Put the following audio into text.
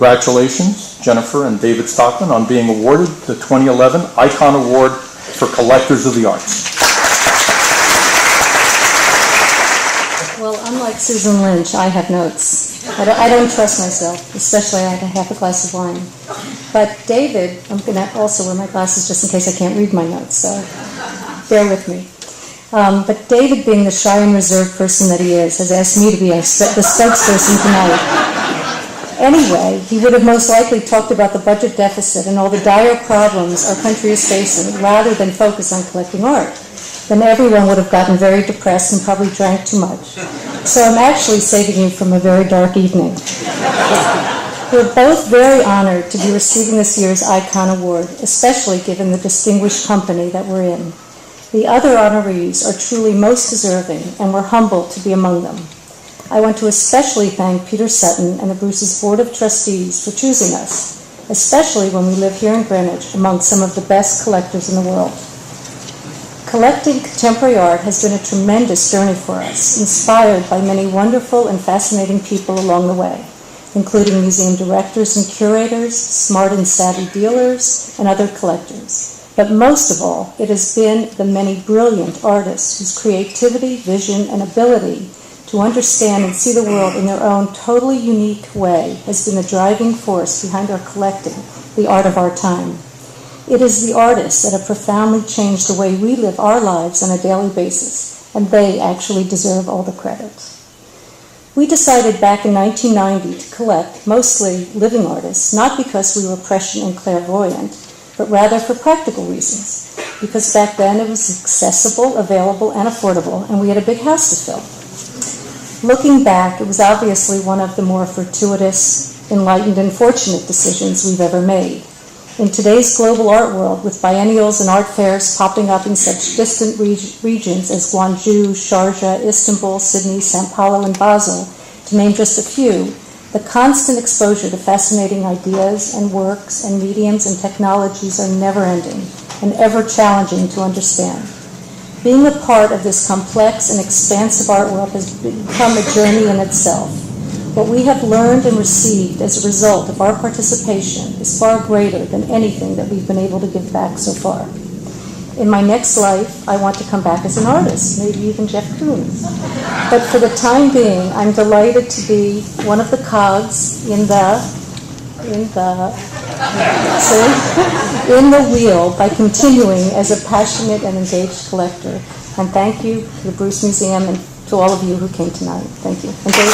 Congratulations, Jennifer and David Stockman, on being awarded the 2011 Icon Award for Collectors of the Arts. Well, unlike Susan Lynch, I have notes. I don't trust myself, especially after half a glass of wine. But David, I'm going to also wear my glasses just in case I can't read my notes, so bear with me. But David, being the shy and reserved person that he is, has asked me to be the spokesperson tonight. Anyway, he would have most likely talked about the budget deficit and all the dire problems our country is facing rather than focus on collecting art. Then everyone would have gotten very depressed and probably drank too much. So I'm actually saving you from a very dark evening. We're both very honored to be receiving this year's Icon Award, especially given the distinguished company that we're in. The other honorees are truly most deserving, and we're humbled to be among them. I want to especially thank Peter Sutton and the Bruce's Board of Trustees for choosing us, especially when we live here in Greenwich among some of the best collectors in the world. Collecting contemporary art has been a tremendous journey for us, inspired by many wonderful and fascinating people along the way, including museum directors and curators, smart and savvy dealers, and other collectors. But most of all, it has been the many brilliant artists whose creativity, vision, and ability to understand and see the world in their own totally unique way has been the driving force behind our collecting, the art of our time. It is the artists that have profoundly changed the way we live our lives on a daily basis, and they actually deserve all the credit. We decided back in 1990 to collect mostly living artists, not because we were prescient and clairvoyant, but rather for practical reasons, because back then it was accessible, available, and affordable, and we had a big house to fill. Looking back, it was obviously one of the more fortuitous, enlightened, and fortunate decisions we've ever made. In today's global art world, with biennials and art fairs popping up in such distant regions as Guangzhou, Sharjah, Istanbul, Sydney, Sao Paulo, and Basel, to name just a few, the constant exposure to fascinating ideas and works and mediums and technologies are never-ending and ever-challenging to understand. Being a part of this complex and expansive art world has become a journey in itself. What we have learned and received as a result of our participation is far greater than anything that we've been able to give back so far. In my next life, I want to come back as an artist, maybe even Jeff Koons. But for the time being, I'm delighted to be one of the cogs in the wheel by continuing as a passionate and engaged collector. And thank you to the Bruce Museum and to all of you who came tonight. Thank you. And Dave.